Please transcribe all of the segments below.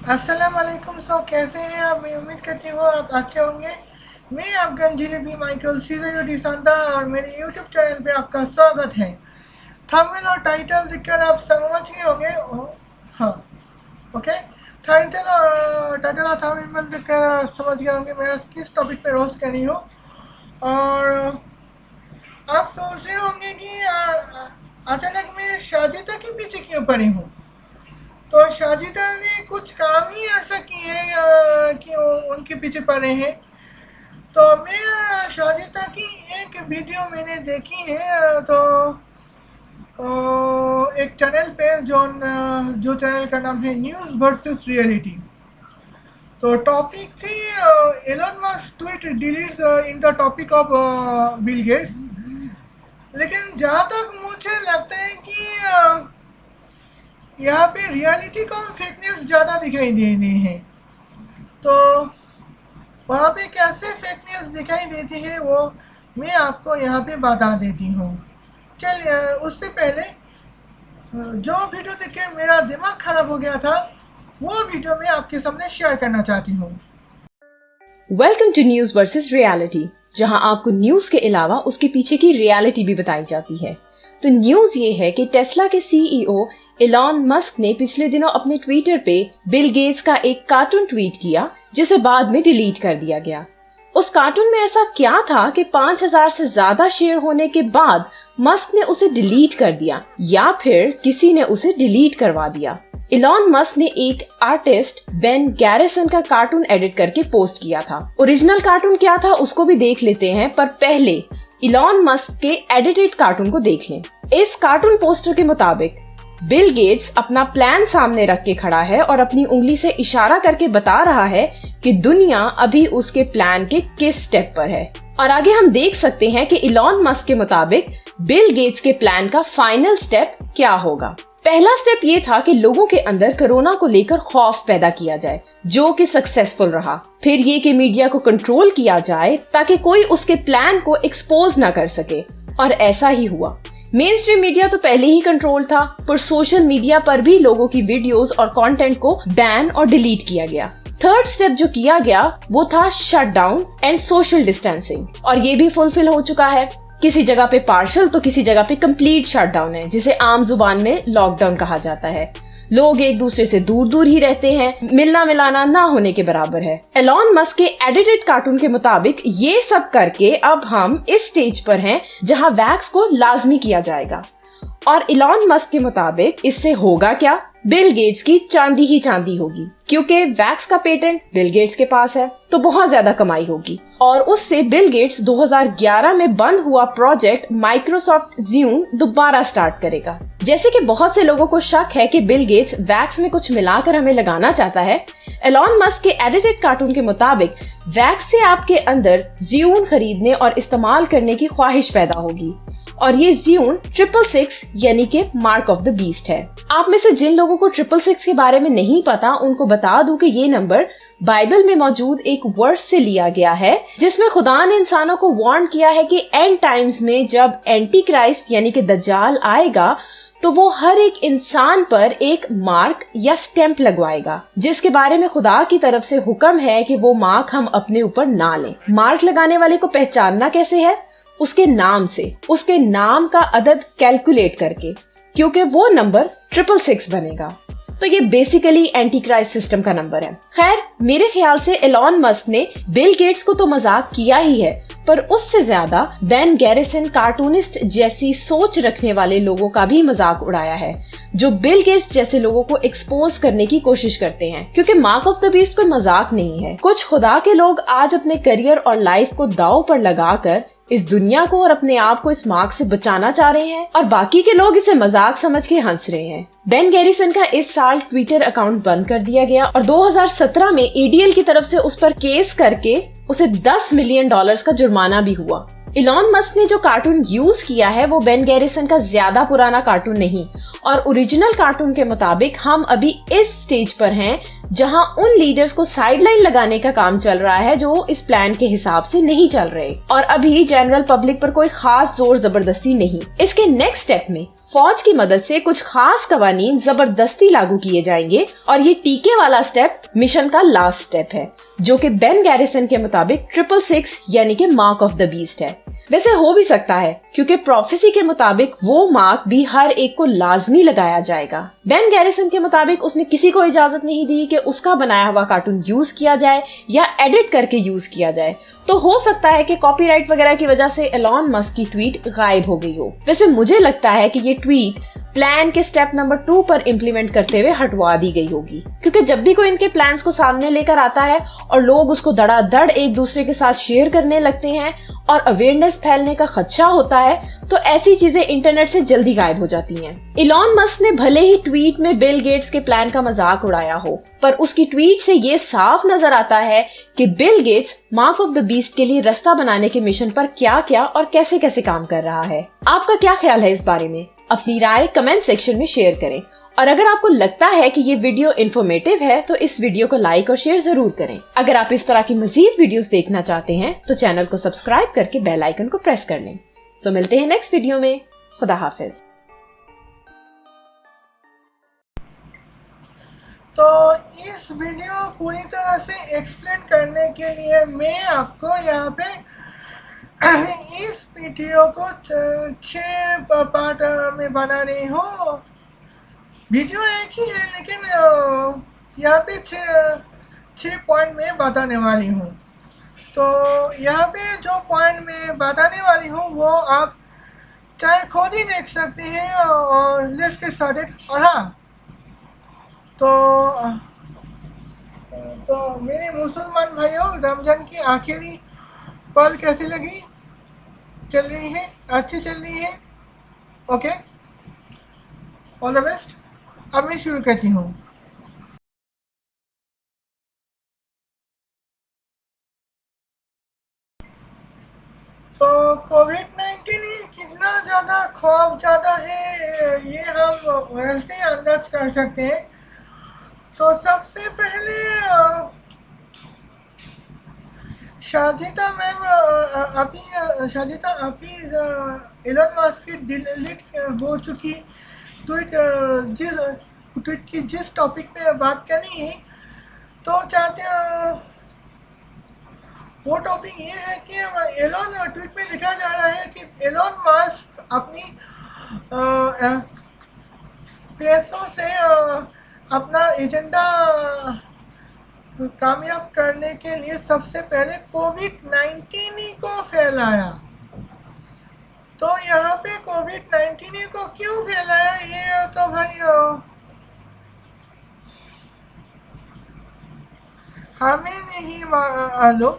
अस्सलाम वालेकुम। कैसे हैं आप? मैं उम्मीद करती हूँ आप अच्छे होंगे। मैं Afghan jalebi Michael Caesar Santa और मेरे यूट्यूब चैनल पे आपका स्वागत है। थंबनेल और टाइटल देखकर आप समझ गए होंगे। हाँ, ओके। टाइटल और थंबनेल देखकर आप समझ गए होंगे मैं आज किस टॉपिक पे रोस्ट कर रही हूँ। और आप सोच रहे होंगे कि अचानक मैं शाजिदा के पीछे क्यों पड़ी हूँ। तो शाजिदा ने कुछ काम ही ऐसा किए कि उनके पीछे पड़े हैं। तो मैं शाजिदा की एक वीडियो मैंने देखी है। तो एक चैनल पे जो चैनल का नाम है न्यूज़ वर्सेस रियलिटी। तो टॉपिक थी Elon Musk tweet deletes in the topic of Bill Gates. लेकिन जहाँ तक मुझे लगता है कि यहाँ पे रियलिटी को फेक न्यूज़ ज़्यादा दिखाई दे रही है। तो वहाँ पे कैसे फेक न्यूज़ दिखाई देती है वो मैं आपको यहाँ पे बता देती हूँ। चलिए, उससे पहले जो वीडियो देख के मेरा दिमाग खराब हो गया था वो वीडियो मैं आपके सामने शेयर करना चाहती हूँ। Welcome to news versus reality, जहां आपको न्यूज के अलावा उसके पीछे की रियलिटी भी बताई जाती है। तो न्यूज ये है कि टेस्ला के सीईओ एलॉन मस्क ने पिछले दिनों अपने ट्विटर पे बिल गेट्स का एक कार्टून ट्वीट किया जिसे बाद में डिलीट कर दिया गया। उस कार्टून में ऐसा क्या था कि 5000 से ज्यादा शेयर होने के बाद मस्क ने उसे डिलीट कर दिया या फिर किसी ने उसे डिलीट करवा दिया। एलॉन मस्क ने एक आर्टिस्ट बेन गैरिसन का कार्टून एडिट करके पोस्ट किया था। ओरिजिनल कार्टून क्या था उसको भी देख लेते हैं, पर पहले एलॉन मस्क के एडिटेड कार्टून को देख लें। इस कार्टून पोस्टर के मुताबिक बिल गेट्स अपना प्लान सामने रख के खड़ा है और अपनी उंगली से इशारा करके बता रहा है कि दुनिया अभी उसके प्लान के किस स्टेप पर है। और आगे हम देख सकते हैं कि एलॉन मस्क के मुताबिक बिल गेट्स के प्लान का फाइनल स्टेप क्या होगा। पहला स्टेप ये था कि लोगों के अंदर कोरोना को लेकर खौफ पैदा किया जाए, जो कि सक्सेसफुल रहा। फिर ये कि मीडिया को कंट्रोल किया जाए ताकि कोई उसके प्लान को एक्सपोज ना कर सके, और ऐसा ही हुआ। मेन स्ट्रीम मीडिया तो पहले ही कंट्रोल था, पर सोशल मीडिया पर भी लोगों की वीडियोस और कंटेंट को बैन और डिलीट किया गया। थर्ड स्टेप जो किया गया वो था शटडाउन एंड सोशल डिस्टेंसिंग, और ये भी फुलफिल हो चुका है। किसी जगह पे पार्शियल तो किसी जगह पे कंप्लीट शटडाउन है, जिसे आम जुबान में लॉकडाउन कहा जाता है। लोग एक दूसरे से दूर दूर ही रहते हैं, मिलना मिलाना ना होने के बराबर है। एलॉन मस्क के एडिटेड कार्टून के मुताबिक ये सब करके अब हम इस स्टेज पर हैं जहां वैक्स को लाजमी किया जाएगा। और एलॉन मस्क के मुताबिक इससे होगा क्या? बिल गेट्स की चांदी ही चांदी होगी, क्योंकि वैक्स का पेटेंट बिल गेट्स के पास है, तो बहुत ज्यादा कमाई होगी। और उससे बिल गेट्स 2011 में बंद हुआ प्रोजेक्ट माइक्रोसॉफ्ट ज़ूम दोबारा स्टार्ट करेगा। जैसे कि बहुत से लोगों को शक है कि बिल गेट्स वैक्स में कुछ मिलाकर हमें लगाना चाहता है, एलॉन मस्क के एडिटेड कार्टून के मुताबिक वैक्स से आपके अंदर ज़ूम खरीदने और इस्तेमाल करने की ख्वाहिश पैदा होगी। और ये ज़ूम 666 यानी कि मार्क ऑफ द बीस्ट है। आप में से जिन लोगों को 666 के बारे में नहीं पता, उनको बता दूं कि ये नंबर बाइबल में मौजूद एक वर्स से लिया गया है, जिसमें खुदा ने इंसानों को वार्न किया है कि एंड टाइम्स में जब एंटी क्राइस्ट यानी कि दज्जाल आएगा तो वो हर एक इंसान पर एक मार्क या स्टैंप लगवाएगा, जिसके बारे में खुदा की तरफ से हुक्म है कि वो मार्क हम अपने ऊपर ना लें। मार्क लगाने वाले को पहचानना कैसे है? उसके नाम से, उसके नाम का अदद कैलकुलेट करके, क्योंकि वो नंबर 666 बनेगा। तो ये बेसिकली एंटी क्राइस्ट सिस्टम का नंबर है। खैर, मेरे ख्याल से एलॉन मस्क ने बिल गेट्स को तो मजाक किया ही है, पर उससे ज्यादा बेन गैरिसन कार्टूनिस्ट जैसी सोच रखने वाले लोगों का भी मजाक उड़ाया है, जो बिल गेट्स जैसे लोगों को एक्सपोज करने की कोशिश करते हैं। क्योंकि मार्क ऑफ द बीस्ट कोई मजाक नहीं है। कुछ खुदा के लोग आज अपने करियर और लाइफ को दांव पर लगाकर इस दुनिया को और अपने आप को इस मार्क से बचाना चाह रहे हैं, और बाकी के लोग इसे मजाक समझ के हंस रहे हैं। बेन गैरिसन का इस साल ट्विटर अकाउंट बंद कर दिया गया और 2017 में एडीएल की तरफ से उस पर केस करके उसे $10 मिलियन का जुर्माना भी हुआ। एलॉन मस्क ने जो कार्टून यूज किया है वो बेन गैरिसन का ज्यादा पुराना कार्टून नहीं, और ओरिजिनल कार्टून के मुताबिक हम अभी इस स्टेज पर हैं जहां उन लीडर्स को साइडलाइन लगाने का काम चल रहा है जो इस प्लान के हिसाब से नहीं चल रहे, और अभी जनरल पब्लिक पर कोई खास जोर जबरदस्ती नहीं। इसके नेक्स्ट स्टेप में फौज की मदद से कुछ खास कवानीन जबरदस्ती लागू किए जाएंगे और ये टीके वाला स्टेप मिशन का लास्ट स्टेप है, जो कि बेन गैरिसन के मुताबिक 666 यानी कि मार्क ऑफ द बीस्ट है। वैसे हो भी सकता है क्योंकि प्रोफेसी के मुताबिक वो मार्क भी हर एक को लाजमी लगाया जाएगा। बेन गैरिसन के मुताबिक उसने किसी को इजाजत नहीं दी कि उसका बनाया हुआ कार्टून यूज किया जाए या एडिट करके यूज किया जाए, तो हो सकता है कि कॉपीराइट वगैरह की वजह से एलॉन मस्क की ट्वीट गायब हो गई हो। वैसे मुझे लगता है कि ये ट्वीट प्लान के स्टेप नंबर 2 पर इम्प्लीमेंट करते हुए हटवा दी गई होगी, क्योंकि जब भी कोई इनके प्लान्स को सामने लेकर आता है और लोग उसको धड़ाधड़ एक दूसरे के साथ शेयर करने लगते हैं और अवेयरनेस फैलने का खदशा होता है, तो ऐसी चीजें इंटरनेट से जल्दी गायब हो जाती हैं। इलॉन मस्क ने भले ही ट्वीट में बिल गेट्स के प्लान का मजाक उड़ाया हो, पर उसकी ट्वीट से ये साफ नजर आता है कि Bill Gates mark of the beast के लिए रास्ता बनाने के मिशन पर क्या क्या और कैसे कैसे काम कर रहा है। आपका क्या ख्याल है इस बारे में? अपनी राय कमेंट सेक्शन में शेयर करें, और अगर आपको लगता है कि ये वीडियो इन्फॉर्मेटिव है तो इस वीडियो को लाइक और शेयर जरूर करें। अगर आप इस तरह की मजीद वीडियोस देखना चाहते हैं तो चैनल को सब्सक्राइब करके बेल आइकन को प्रेस कर लें। सो मिलते हैं नेक्स्ट वीडियो में। खुदा हाफिज। तो इस वीडियो पूरी तरह से एक्सप्लेन करने के लिए मैं आपको यहाँ पे इस वीडियो को 6 पार्ट में बना रही हूँ। वीडियो एक ही है लेकिन यहाँ पे 6 पॉइंट में बताने वाली हूँ। तो यहाँ पे जो पॉइंट में बताने वाली हूँ वो आप चाहे खुद ही देख सकते हैं और लेट्स गेट स्टार्टेड। और हाँ, तो मेरे मुसलमान भाइयों, रमजान की आखिरी पल कैसी लगी? चल रही है? अच्छी चल रही है? Okay, all the best. अब मैं शुरू करती हूँ। तो कोविड-19 कितना ज़्यादा खौफज़दा है ये हम वैसे ही अंदाज कर सकते हैं। तो सबसे पहले शाजिदा अभी एलन मस्क की डिलीट हो चुकी ट्वीट की जिस टॉपिक पे बात करनी है, तो चाहते हैं वो टॉपिक ये है कि एलन ट्वीट में लिखा जा रहा है कि एलन मस्क अपनी पैसों से अपना एजेंडा कामयाब करने के लिए सबसे पहले कोविड-19 को फैलाया। तो यहाँ पे कोविड-19 को क्यों फैलाया, ये तो भाई हमें नहीं मालूम,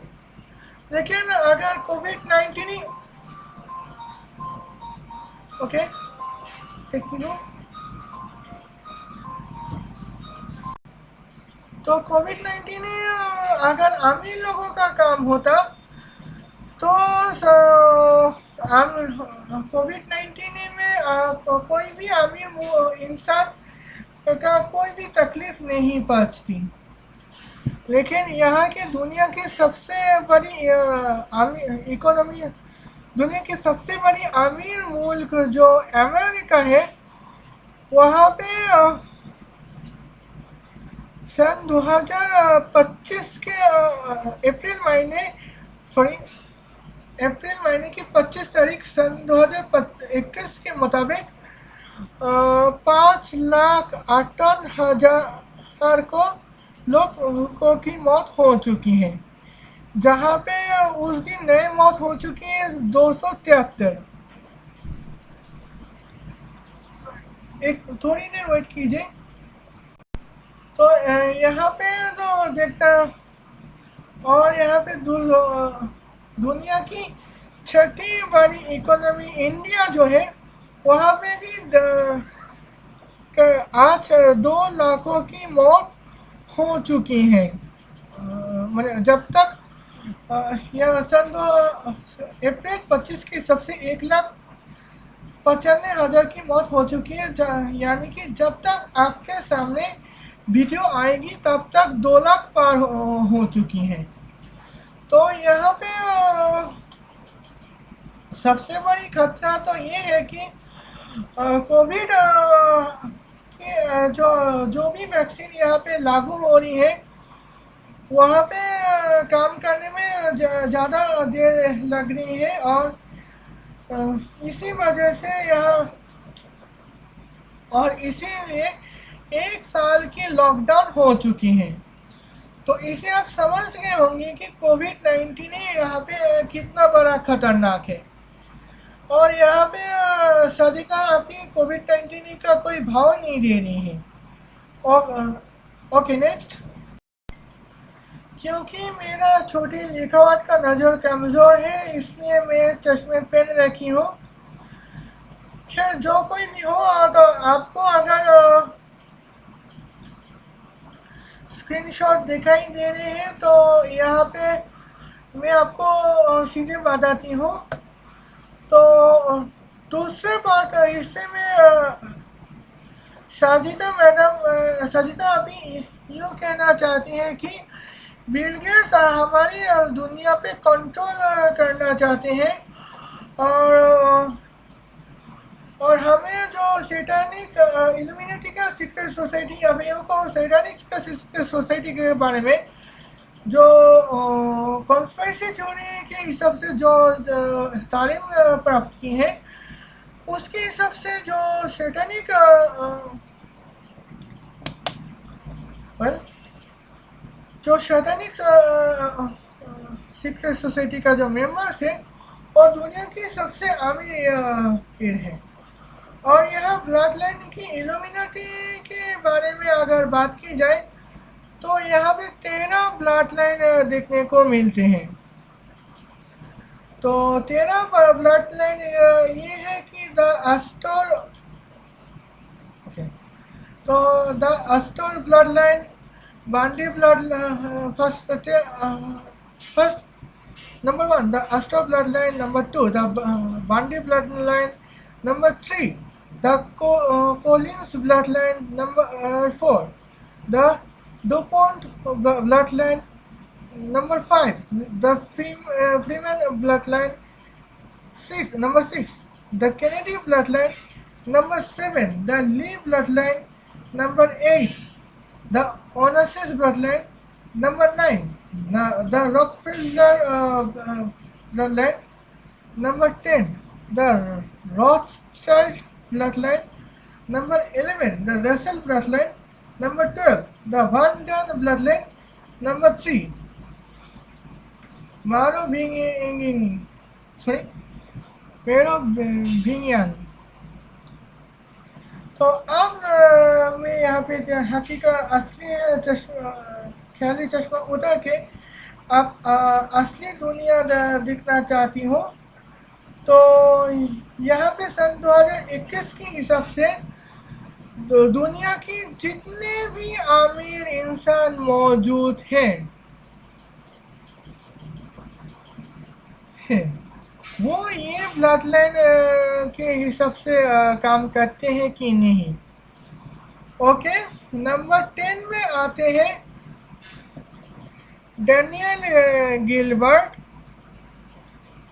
लेकिन अगर कोविड-19 ओके तो कोविड-19 अगर अमीर लोगों का काम होता तो कोविड-19 में कोई भी अमीर इंसान का कोई भी तकलीफ नहीं पहुंचती। लेकिन यहाँ के दुनिया की सबसे बड़ी इकोनॉमी, दुनिया की सबसे बड़ी अमीर मुल्क जो अमेरिका है, वहाँ पे सन 2025 के अप्रैल महीने की 25 तारीख सन 2021 के मुताबिक 5,58,000 लोगों की मौत हो चुकी है, जहाँ पे उस दिन नई मौत हो चुकी है 273। एक थोड़ी देर वेट कीजिए। तो यहाँ पे तो देखता, और यहाँ पे दुनिया की 6ठी बड़ी इकोनॉमी इंडिया जो है, वहाँ पे भी आज 2 लाखों की मौत हो चुकी है। मतलब जब तक यह सन अप्रैल 25 की सबसे 1,95,000 की मौत हो चुकी है, यानी कि जब तक आपके सामने वीडियो आएगी तब तक 2 लाख पार हो चुकी हैं। तो यहाँ पे सबसे बड़ी खतरा तो ये है कि कोविड की जो जो भी वैक्सीन यहाँ पे लागू हो रही है, वहाँ पे काम करने में ज़्यादा देर लग रही है, और अ, इसी वजह से यह और इसीलिए 1 साल की लॉकडाउन हो चुकी है। तो इसे आप समझ गए होंगे कि कोविड-19 ही यहाँ पे कितना बड़ा खतरनाक है। और यहाँ पे साजिका आपकी कोविड-19 का कोई भाव नहीं दे रही है। Okay, next. क्योंकि मेरा छोटी लिखावट का नज़र कमज़ोर है, इसलिए मैं चश्मे पहन रखी हूँ। खैर, जो कोई भी हो, अगर आपको स्क्रीनशॉट दिखाई दे रहे हैं तो यहाँ पे मैं आपको सीधे बताती हूँ। तो दूसरे पार्ट हिस्से में साजिदा अभी यूँ कहना चाहती हैं कि बिल गेट्स हमारी दुनिया पे कंट्रोल करना चाहते हैं, और और हमें जो सैटानिक इल्यूमिनेटी का सीक्रेट सोसाइटी, अभी को सैटानिक का सीक्रेट सोसाइटी के बारे में जो कॉन्स्पिरेसी थ्योरी के हिसाब से जो तालीम प्राप्त की है, उसके हिसाब से जो सैटानिक वेल जो सैतानिक सीक्रेट सोसाइटी का जो मेंबर्स है, और दुनिया की सबसे अमीर है। और यह ब्लड लाइन की इल्यूमिनाटी के बारे में अगर बात की जाए तो यहाँ पे 13 ब्लड लाइन देखने को मिलते हैं। तो 13 ब्लड लाइन ये है कि द एस्टर, ओके, तो the Astor blood line, Bundy blood, first number 1 the Astor bloodline, number 2 the Bandi bloodline, number 3 the Collins bloodline, number 4 the DuPont bloodline, number 5 the Freeman bloodline, number 6 the Kennedy bloodline, number 7 the Lee bloodline, number 8 the Onassis bloodline, number 9 the Rockefeller bloodline, number 10 the Rothschild bloodline, number 11 the Russell bloodline, number 12 the Van Daan bloodline, number 3 Merovingian. तो अब मैं यहाँ पे हकीकत असली चश्मा, ख्याली चश्मा उतार के आप असली दुनिया दिखना चाहती हूँ। तो यहाँ पे सन 2021 के हिसाब से दुनिया की जितने भी अमीर इंसान मौजूद हैं वो ये ब्लड लाइन के हिसाब से काम करते हैं कि नहीं। ओके, नंबर 10 में आते हैं डैनियल गिलबर्ट,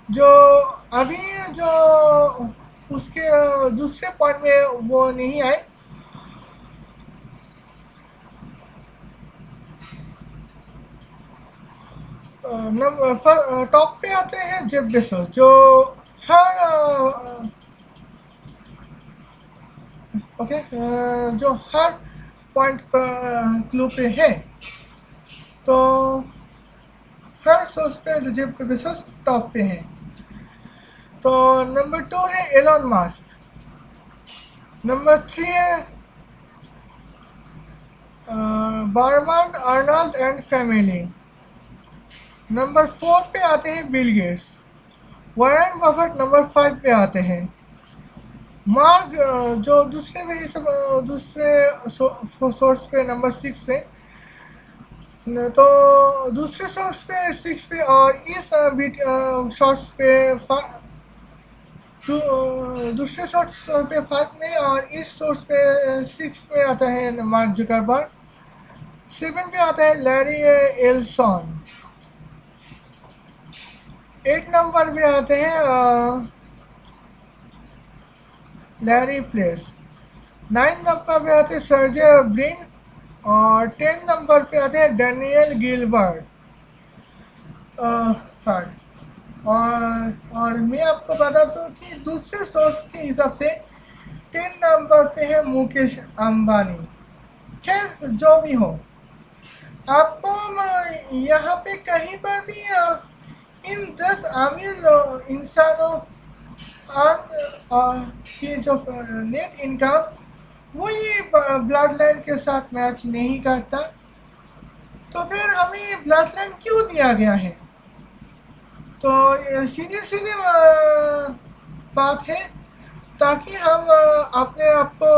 जो अभी जो उसके दूसरे पॉइंट में वो नहीं आए। टॉप पे आते हैं जेफ बेजोस, जो हर जो हर पॉइंट पर क्लू पे है। तो हर सोर्स पे जेफ बेजोस टॉप पे है। तो नंबर 2 है एलन मस्क, नंबर 3 है Bernard Arnault and family, number 4 पे आते हैं Bill Gates, Warren Buffett number 5 पे आते हैं, मार्क जो दूसरे सोर्स पे नंबर 6 पे, तो दूसरे सोर्स पे 6 पे, और इस शॉर्ट्स पे दूसरे सोर्स पे 5 में, और इस सोर्स पे 6 में आता है मार्क जुकरबर्ग, 7 पे आता है लैरी एल्सन, 8 नंबर पे आते हैं लैरी प्लेस। 9 नंबर पे आते हैं सर्जे ब्रिन और 10 नंबर पे आते हैं डैनियल गिलबर्ट। हाँ, और मैं आपको बता दूं कि दूसरे सोर्स के हिसाब से 10 नंबर पे है मुकेश अंबानी। खैर जो भी हो, आपको यहाँ पे कहीं पर भी इन 10 अमीर इंसानों की जो नेट इनकम वो ये ब्लड लाइन के साथ मैच नहीं करता, तो फिर हमें ब्लड लाइन क्यों दिया गया है? तो सीधी सीधी बात है, ताकि हम अपने आप को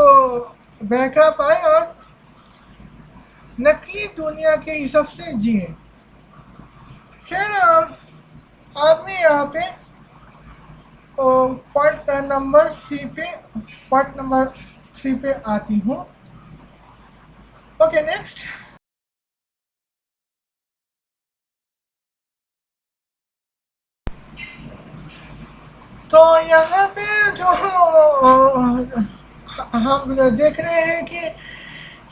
बहका पाए और नकली दुनिया के हिसाब से जिए। खैर अब मैं यहाँ पे पॉइंट नंबर सी पे पॉइंट नंबर 3 पे आती हूँ। Okay, next. तो यहाँ पे जो हम देख रहे हैं कि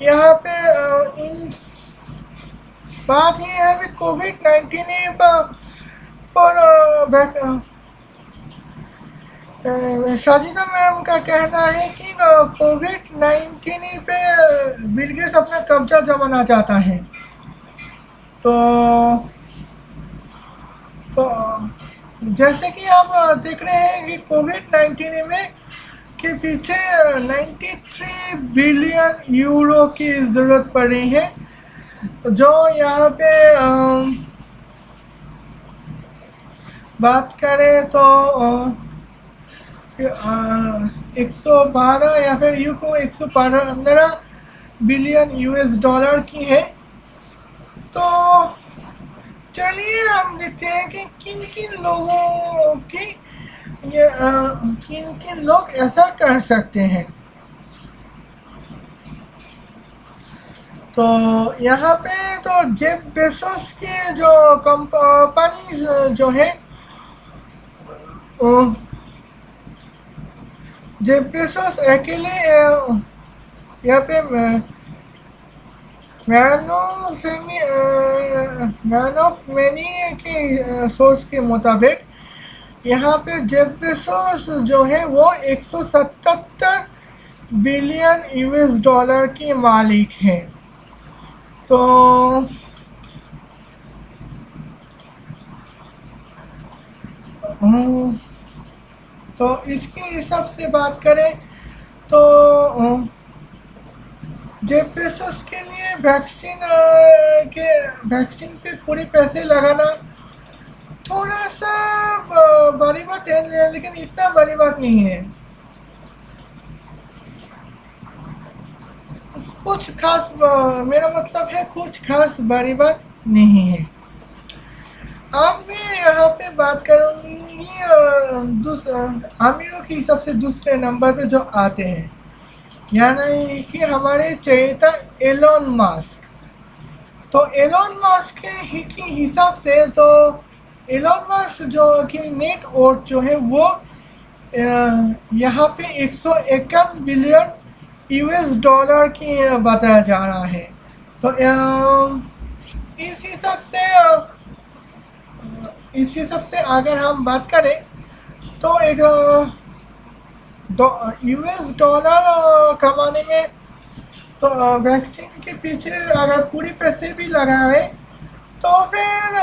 यहाँ पे इन बात ये है कि कोविड-19 पर साजिदा मैम का कहना है कि कोविड-19 पे बिल गेट्स अपना कब्जा जमाना चाहता है। तो तो जैसे कि आप देख रहे हैं कि कोविड-19 में के पीछे 93 बिलियन यूरो की ज़रूरत पड़ी है, जो यहाँ पे बात करें तो 112 या फिर यू को 115 बिलियन यूएस डॉलर की है। तो चलिए हम देखते हैं कि किन किन लोगों की ये किन किन लोग ऐसा कर सकते हैं। तो यहाँ पे तो जेफ बेजोस की जो कंपनी जो है, जेफ बेजोस अकेले यहाँ पे मैन ऑफ मैनी के सोर्स के मुताबिक यहाँ पे जेफ बेजोस जो है वो 177 बिलियन यूएस डॉलर की मालिक है। तो तो इसके हिसाब से बात करें तो जेफ बेजोस के लिए वैक्सीन पे पूरे पैसे लगाना थोड़ा सा बड़ी बात है, लेकिन इतना बड़ी बात नहीं है। कुछ खास मेरा मतलब है कुछ खास बड़ी बात नहीं है। अब मैं यहाँ पे बात करूँगी अमीरों के हिसाब से दूसरे नंबर पे जो आते हैं, यानी कि हमारे चहेता एलोन मस्क। तो एलोन मस्क के हिसाब से तो एलोन मस्क जो कि नेट वर्थ जो है वो यहाँ पे 151 बिलियन यूएस डॉलर की बताया जा रहा है। तो इस हिसाब से अगर हम बात करें तो एक यूएस डॉलर कमाने में तो वैक्सीन के पीछे अगर पूरी पैसे भी लगाए तो फिर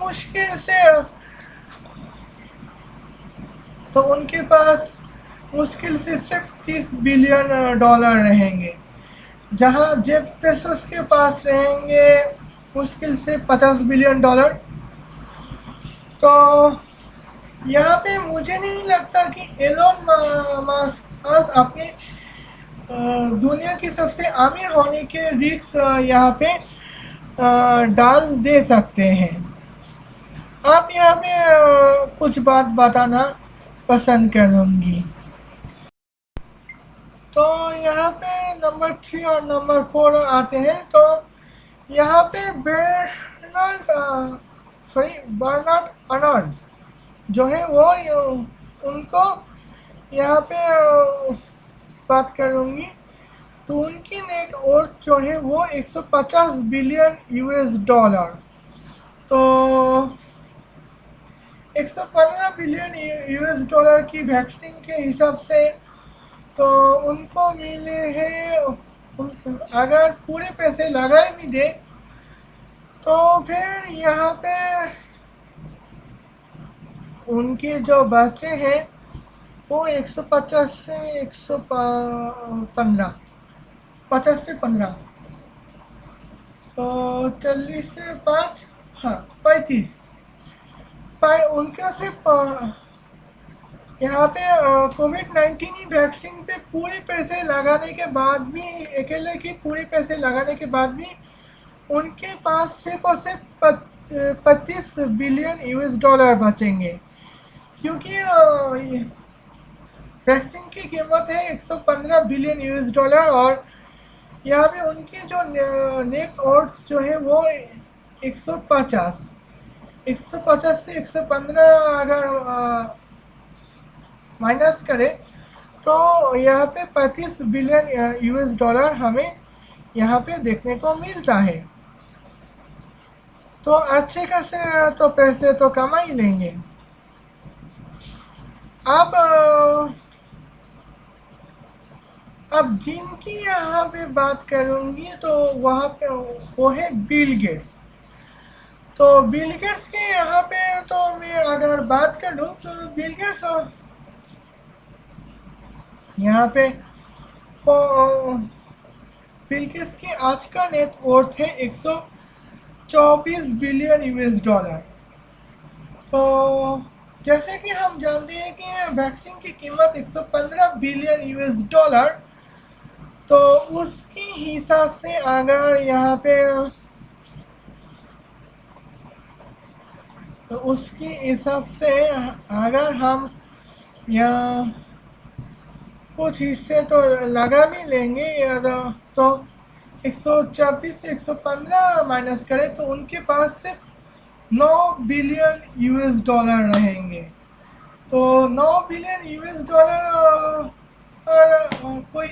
मुश्किल से तो उनके पास मुश्किल से सिर्फ 30 बिलियन डॉलर रहेंगे, जहां जेफ बेजोस के पास रहेंगे मुश्किल से 50 बिलियन डॉलर। तो यहाँ पे मुझे नहीं लगता कि एलोन मस्क आज अपने दुनिया की सबसे अमीर होने के रिस्क यहाँ पे डाल दे सकते हैं। आप यहाँ पे कुछ बात बताना पसंद करूँगी। तो यहाँ पे नंबर 3 और नंबर 4 आते हैं। तो यहाँ पे बर्नार्ड अर्नोल्ड जो है वो उनको यहाँ पे बात करूँगी तो उनकी नेट वर्थ जो है वो 150 बिलियन यूएस डॉलर। तो 115 बिलियन यूएस डॉलर की वैक्सीन के हिसाब से तो उनको मिले हैं। अगर पूरे पैसे लगाए भी दे तो फिर यहाँ पे उनके जो बच्चे हैं वो 150 से 115, 50 से 15, तो 40 से 5, हाँ 35 उनका सिर्फ यहाँ पे कोविड-19 की वैक्सीन पे पूरे पैसे लगाने के बाद भी, अकेले की पूरे पैसे लगाने के बाद भी उनके पास सिर्फ और सिर्फ 25 बिलियन यूएस डॉलर बचेंगे, क्योंकि वैक्सीन की कीमत है 115 बिलियन यूएस डॉलर और यहाँ पे उनकी जो नेट वर्थ जो है वो 150 से 115 अगर माइनस करें तो यहाँ पे 35 बिलियन यूएस डॉलर हमें यहाँ पे देखने को मिलता है। तो अच्छे खासे तो पैसे तो कमा ही लेंगे। अब जिनकी यहाँ पे बात करूँगी तो वहाँ पे वो है बिल गेट्स। तो बिल गेट्स के यहाँ पे तो मैं अगर बात करूँ तो बिल गेट्स यहाँ पे बिल गेट्स की आज का नेट वर्थ है 124 बिलियन यूएस डॉलर। तो जैसे कि हम जानते हैं कि वैक्सीन की कीमत 115 बिलियन यूएस डॉलर, तो उसकी हिसाब से अगर यहाँ पे उसकी हिसाब से अगर हम यहाँ कुछ हिस्से तो लगा भी लेंगे या तो 124 से 115 माइनस करें तो उनके पास सिर्फ 9 बिलियन यूएस डॉलर रहेंगे। तो 9 बिलियन यूएस डॉलर और कोई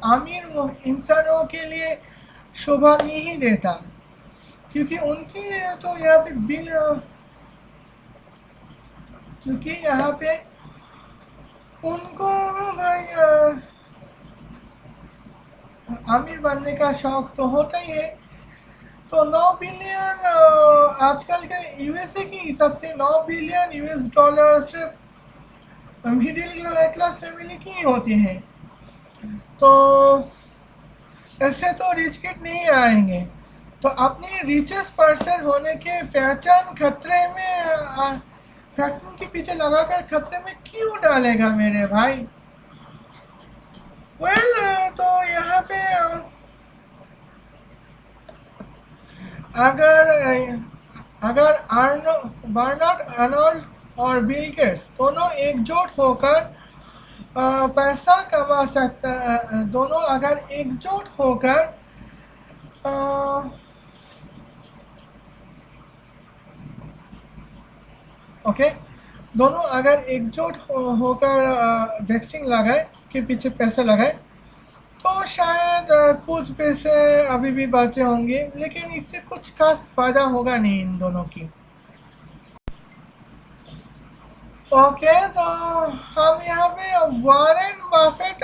अमीर इंसानों के लिए शोभा नहीं देता, क्योंकि उनकी तो यहाँ पे बिल, क्योंकि यहाँ पे उनको भाई अमीर बनने का शौक तो होता ही है। तो 9 बिलियन आजकल के यूएसए के हिसाब से 9 बिलियन यूएस डॉलर सिर्फ मिडिल क्लास फैमिली की होती है। तो ऐसे तो रिच किड नहीं आएंगे। तो अपनी रिचेस्ट पर्सन होने के पहचान खतरे में वैक्सीन के पीछे लगाकर खतरे में क्यों डालेगा मेरे भाई? तो यहाँ पे अगर बर्नार्ड अर्नोल्ड और बिल गेट्स दोनों एकजुट होकर पैसा कमा सकता, दोनों अगर एकजुट होकर दोनों अगर एकजुट होकर वैक्सीन लगाए के पीछे पैसा लगाए तो शायद कुछ पैसे अभी भी बचे होंगे, लेकिन इससे कुछ खास फायदा होगा नहीं इन दोनों की। तो हम यहाँ पे वॉरेन बफेट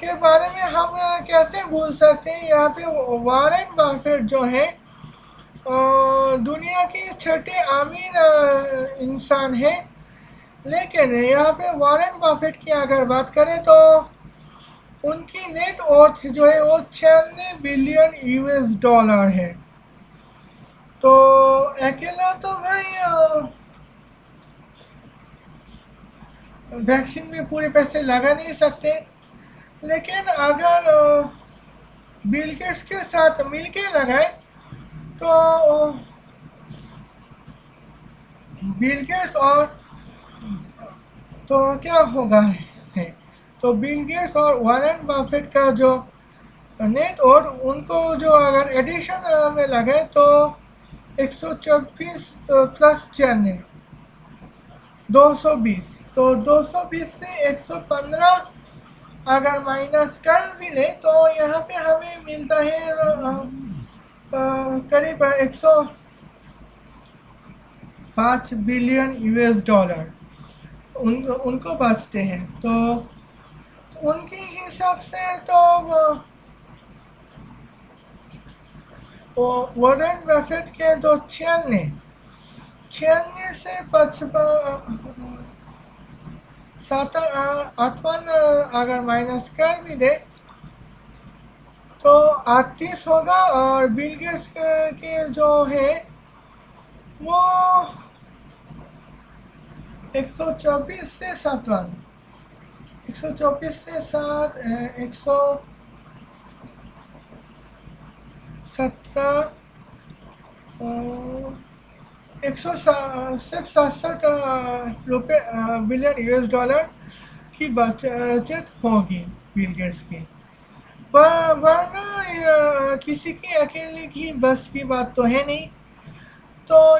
के बारे में हम कैसे भूल सकते हैं। यहाँ पे वॉरेन बफेट जो है दुनिया के छठे अमीर इंसान है, लेकिन यहाँ पे वॉरेन बफेट की अगर बात करें तो उनकी नेट वर्थ जो है वो 96 बिलियन यूएस डॉलर है। तो अकेला तो भाई वैक्सीन में पूरे पैसे लगा नहीं सकते, लेकिन अगर बिल गेट्स के साथ मिलके लगाए तो बिल गेट्स और तो क्या होगा है, तो बिल गेट्स और वॉरेन बफेट का जो नेट और उनको जो अगर एडिशन में लगे तो 124 प्लस 96 220 तो 220 से 115 अगर माइनस कर भी ले तो यहाँ पे हमें मिलता है करीब 105 बिलियन यूएस डॉलर उनको बचते हैं। तो उनके हिसाब से तो वॉरेन बफेट के तो 96 से 55 58 अगर माइनस कर भी दे तो 38 होगा। और बिल गेट्स के जो है वो 124 से 57, 124 से 117 सिर्फ 67 रुपये बिलियन यूएस डॉलर की बचत होगी बिल गेट्स की। वरना किसी की अकेले की बस की बात तो है नहीं। तो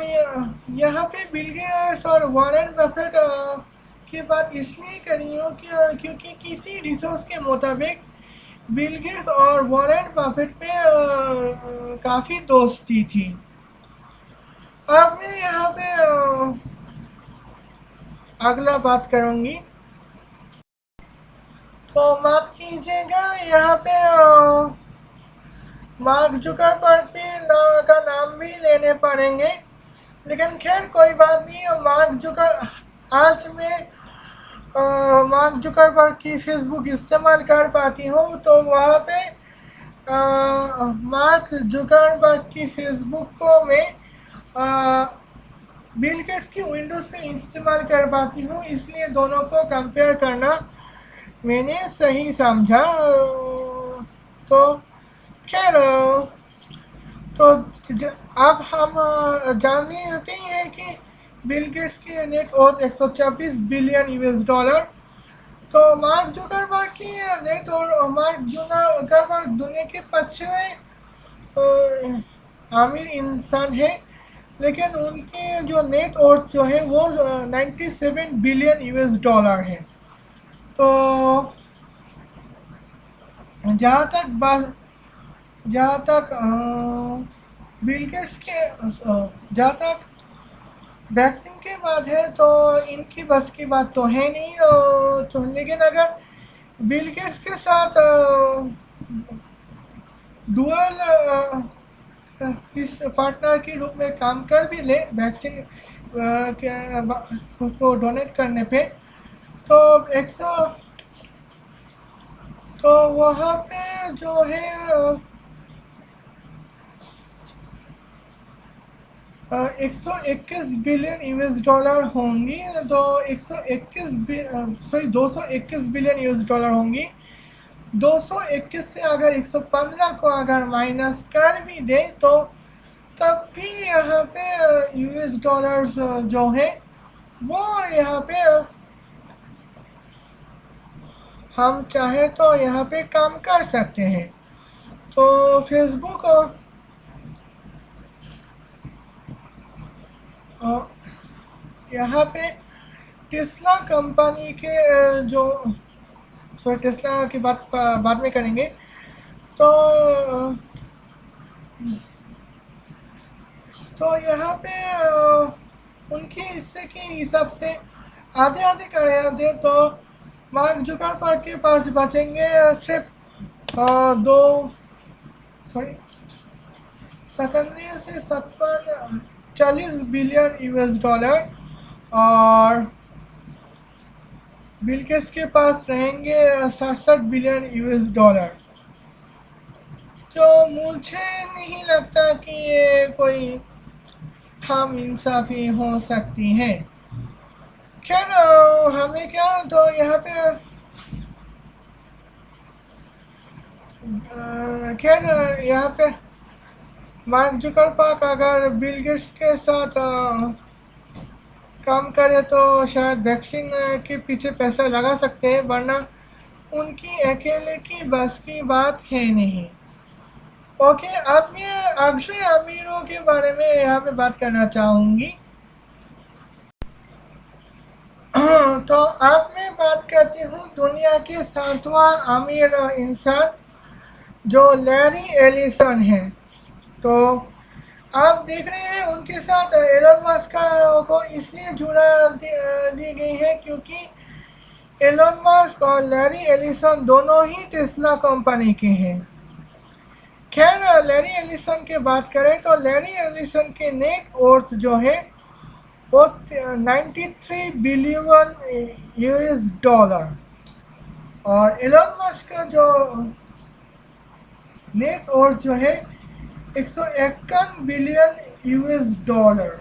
यहाँ पे बिल गेट्स और वॉरेन बफेट की बात इसलिए करी हो क्योंकि किसी रिसोर्स के मुताबिक बिल गेट्स और वॉरेन बफेट पे काफ़ी दोस्ती थी। अब मैं यहाँ पे अगला बात करूँगी। तो माफ़ कीजिएगा, यहाँ पे मार्क जुकरबर्ग भी का नाम भी लेने पड़ेंगे, लेकिन खैर कोई बात नहीं। आज मैं मार्क जुकरबर्ग की फेसबुक इस्तेमाल कर पाती हूँ, तो वहाँ पे मार्क जुकरबर्ग की फेसबुक को मैं बिल गेट्स की विंडोज़ पे इस्तेमाल कर पाती हूँ, इसलिए दोनों को कंपेयर करना मैंने सही समझा। तो खैर तो अब हम जानते हैं कि बिल गेट्स की net worth 124 billion US dollar. तो मार्क जुकरबर्ग की नेट और मार्क जुकरबर्ग दुनिया के 5वें अमीर इंसान है, लेकिन उनकी जो नेट वर्थ जो है वो 97 बिलियन यूएस डॉलर है। तो जहाँ तक बिल गेट्स के जहाँ तक वैक्सीन के बाद है तो इनकी बस की बात तो है नहीं। तो लेकिन अगर बिल गेट्स के साथ डुअल इस पार्टनर के रूप में काम कर भी ले वैक्सीन को डोनेट करने पे, तो 100 तो वहाँ पे जो है 121 बिलियन यूएस डॉलर होंगी। तो 221 बिलियन यूएस डॉलर होंगी। 221 से अगर 115 को अगर माइनस कर भी दे तो तब भी यहाँ पे यूएस डॉलर्स जो है वो यहाँ पे हम चाहे तो यहाँ पे काम कर सकते हैं। तो फेसबुक यहाँ पे टेस्ला कंपनी के जो टेस्ला की बात बाद में करेंगे। तो यहाँ पे उनके हिस्से के हिसाब से आधे आधे कर दे तो मार्क जुकरबर्ग के पास बचेंगे सिर्फ 97 से 57 40 बिलियन यूएस डॉलर, और बिल गेट्स के पास रहेंगे 67 बिलियन यूएस डॉलर। तो मुझे नहीं लगता कि ये कोई हम इंसाफी हो सकती है। खैर हमें क्या, तो यहाँ पे यहाँ पे मार्क जुकरबर्ग अगर बिल गेट्स के साथ काम करे तो शायद वैक्सीन के पीछे पैसा लगा सकते हैं, वरना उनकी अकेले की बस की बात है नहीं। ओके, अब मैं अगले अमीरों के बारे में यहाँ पे बात करना चाहूँगी। तो अब मैं बात करती हूँ दुनिया के 7वां अमीर इंसान जो लैरी एलिसन है। तो आप देख रहे हैं उनके साथ एलन मस्क को इसलिए दी गई है क्योंकि एलन मस्क और लैरी एलिसन दोनों ही टेस्ला कंपनी के हैं। खैर, लैरी एलिसन की बात करें तो लैरी एलिसन के नेट वर्थ जो है वो 93 बिलियन यूएस डॉलर, और एलन मस्क का जो नेट वर्थ जो है 151 बिलियन यूएस डॉलर,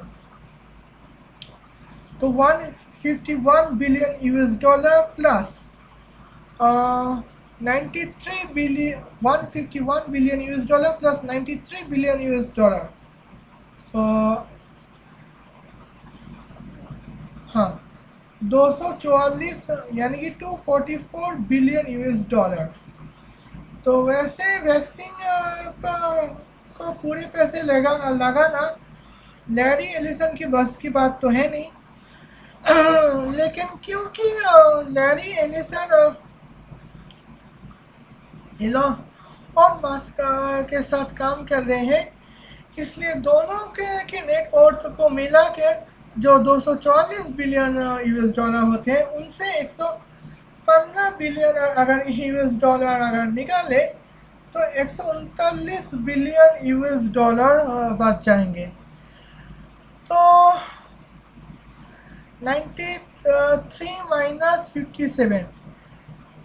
तो 151 billion US dollar plus 93 billion 151 billion US dollar plus 93 billion US dollar, तो हाँ 244 यानी कि 244 बिलियन यूएस डॉलर। तो वैसे वैक्सीन को पूरे पैसे लगाना लैरी एलिसन की बस की बात तो है नहीं। लेकिन क्योंकि लैरी एलिसन एलन मस्क के साथ काम कर रहे हैं, इसलिए दोनों के नेट वर्थ को मिला के जो 244 बिलियन यूएस डॉलर होते हैं उनसे 115 बिलियन अगर यूएस डॉलर अगर निकाले तो 139 बिलियन यूएस डॉलर बच जाएंगे। तो 93 माइनस 57,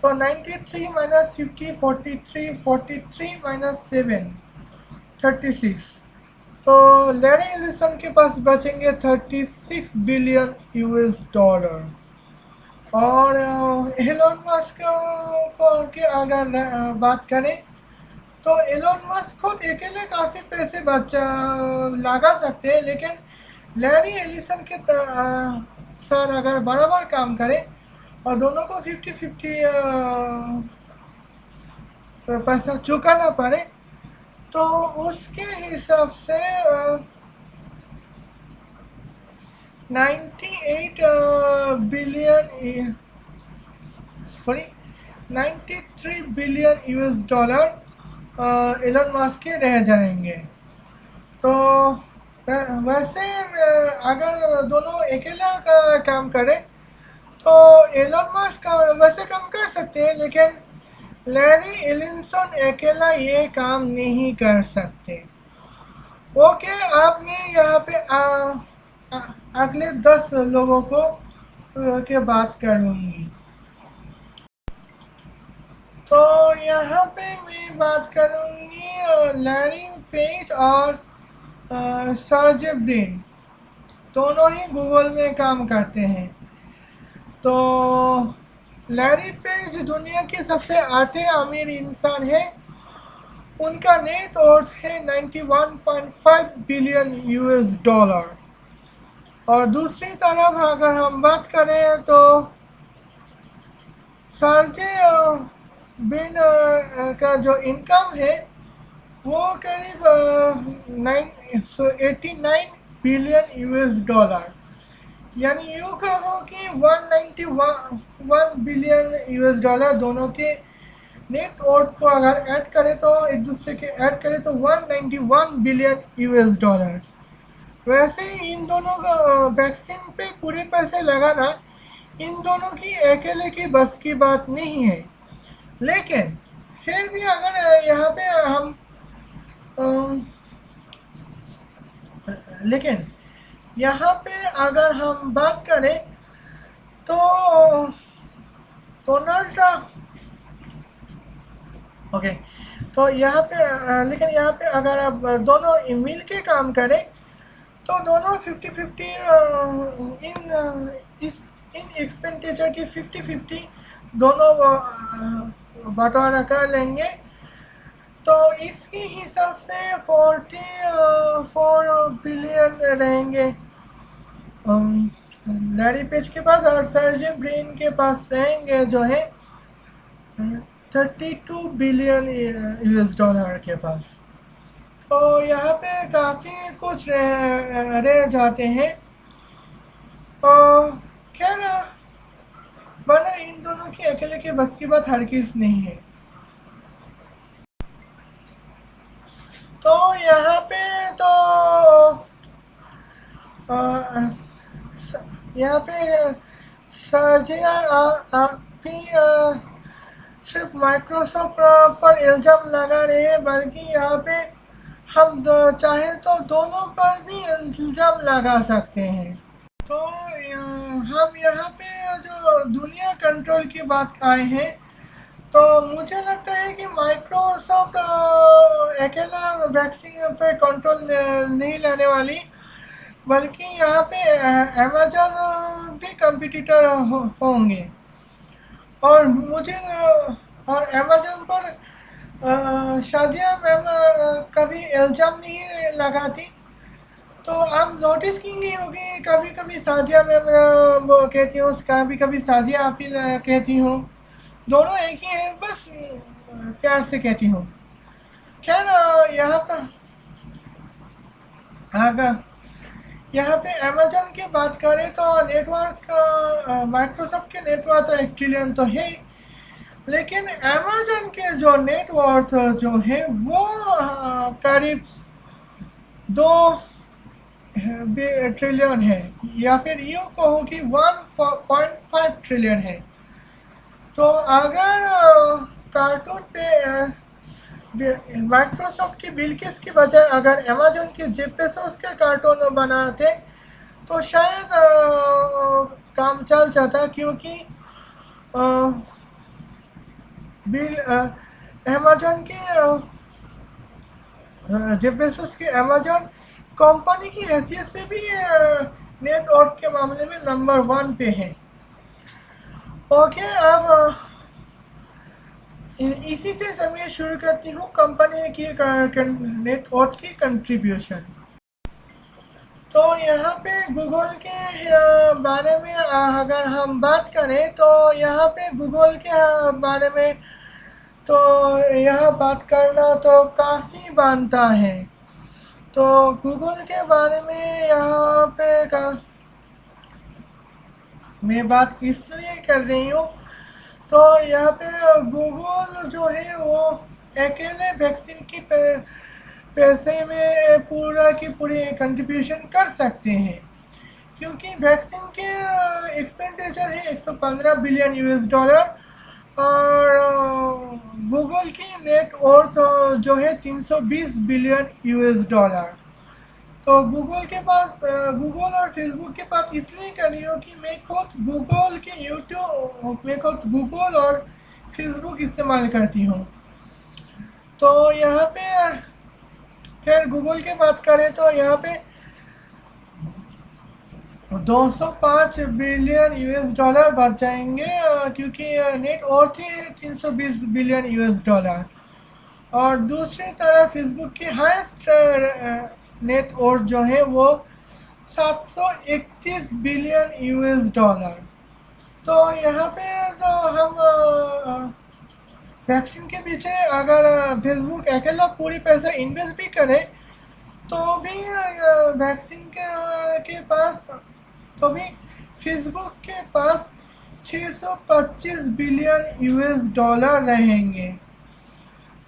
तो 93 माइनस 50 43, 43 माइनस 7 36, तो लैरी एलिसन के पास बचेंगे 36 बिलियन यूएस डॉलर। और एलन मस्क को की अगर बात करें तो एलन मस्क खुद अकेले काफ़ी पैसे लगा सकते हैं, लेकिन लैरी एलिसन के साथ अगर बराबर काम करें और दोनों को 50-50 पैसा चुकाना पड़े तो उसके हिसाब से 98 billion 93 billion US dollar Elon Musk के रह जाएंगे। तो वैसे अगर दोनों अकेला काम करें तो एलन मस्क वैसे काम कर सकते हैं, लेकिन लैरी एलिसन अकेला ये काम नहीं कर सकते। ओके, अब मैं यहाँ पे अगले 10 लोगों को के बात करूँगी। तो यहाँ पे मैं बात करूँगी लैरी पेज और सर्जे ब्रिन, दोनों ही गूगल में काम करते हैं। तो लैरी पेज दुनिया के सबसे 8वें अमीर इंसान है, उनका नेट वर्थ है 91.5 बिलियन यूएस डॉलर। और दूसरी तरफ अगर हम बात करें तो सर्जे ब्रिन का जो इनकम है वो करीब 89 बिलियन यूएस डॉलर, यानी यूँ कहो कि 191 बिलियन यूएस डॉलर दोनों के नेट वर्थ को अगर ऐड करें तो एक दूसरे के ऐड करें तो 191 बिलियन यूएस डॉलर। वैसे इन दोनों का वैक्सीन पे पूरे पैसे लगाना इन दोनों की अकेले की बस की बात नहीं है, लेकिन फिर भी अगर यहाँ पे हम लेकिन यहाँ पे अगर हम बात करें तो डोनाल्ड ट्रम्प ओके, तो यहाँ पे लेकिन यहाँ पे अगर आप दोनों मिल के काम करें तो दोनों 50-50 इन एक्सपेंडिचर की 50-50 दोनों बंटवारा कर लेंगे। तो इसके हिसाब से 44 बिलियन रहेंगे लैरी पेज के पास, और सर्जे ब्रिन के पास रहेंगे जो है 32 बिलियन यूएस डॉलर के पास। तो यहाँ पे काफ़ी कुछ रह जाते हैं। खैर वरना इन दोनों की अकेले के बस की बात हरगिज़ नहीं है। तो यहाँ पे तो अ, यहाँ पे शाजिया भी सिर्फ माइक्रोसॉफ्ट पर इल्ज़ाम लगा रहे हैं, बल्कि यहाँ पे हम चाहे तो दोनों पर भी इल्ज़ाम लगा सकते हैं। तो हम यहाँ पे जो दुनिया कंट्रोल की बात आए हैं, तो मुझे लगता है कि माइक्रोसॉफ्ट अकेला वैक्सीन पे कंट्रोल नहीं लाने वाली, बल्कि यहाँ पे अमेजन भी कंपटीटर होंगे। और मुझे और अमेजन पर शादिया मैम कभी इल्ज़ाम नहीं लगाती। तो आप नोटिस की नहीं होगी, कभी कभी साजिया मैम वो कहती हूँ, कभी कभी साजिया आप ही कहती हूँ, दोनों एक ही है, बस प्यार से कहती हूँ। खैर यहाँ पर अगर यहाँ पे अमेजन की बात करें तो नेटवर्क माइक्रोसॉफ्ट के नेटवर्क तो 1 ट्रिलियन तो है, लेकिन अमेजन के जो नेटवर्थ जो है वो करीब 2 ट्रिलियन है, या फिर यूँ कहो कि 1.5 ट्रिलियन है। तो अगर कार्टून पे माइक्रोसॉफ्ट की बिलकिस की बजाय अगर अमेजन के जेफ बेजोस के कार्टून बनाते तो शायद काम चल जाता, क्योंकि बिल अमेजन के जेफ बेजोस की अमेजन कंपनी की हैसियत से भी नेट वर्थ के मामले में नंबर 1 पे है। ओके, अब इसी से समय शुरू करती हूँ कंपनी की नेट वर्थ की कंट्रीब्यूशन। तो यहाँ पे गूगल के बारे में अगर हम बात करें तो यहाँ पे गूगल के बारे में तो यह बात करना तो काफ़ी बनता है। तो गूगल के बारे में यहाँ पे मैं बात इसलिए कर रही हूँ, तो यहाँ पे गूगल जो है वो अकेले वैक्सीन की पैसे में पूरा की पूरी कंट्रीब्यूशन कर सकते हैं, क्योंकि वैक्सीन के एक्सपेंडिचर है 115 बिलियन यूएस डॉलर, और गूगल की नेट वर्थ जो है 320 बिलियन यूएस डॉलर। तो गूगल के पास गूगल और फेसबुक के पास इसलिए कर रही हूँ कि मैं खुद गूगल के यूट्यूब मैं खुद गूगल और फेसबुक इस्तेमाल करती हूँ। तो यहाँ पे खैर गूगल की बात करें तो यहाँ पे 205 बिलियन यूएस डॉलर बच जाएंगे, क्योंकि नेट वर्थ ही 320 बिलियन यूएस डॉलर। और दूसरी तरफ फेसबुक की हाईएस्ट नेट वर्थ जो है वो 731 बिलियन यूएस डॉलर। तो यहाँ पे तो हम वैक्सीन के पीछे अगर फेसबुक अकेला पूरी पैसा इन्वेस्ट भी करे तो भी वैक्सीन के पास तो भी फेसबुक के पास 625 बिलियन यूएस डॉलर रहेंगे।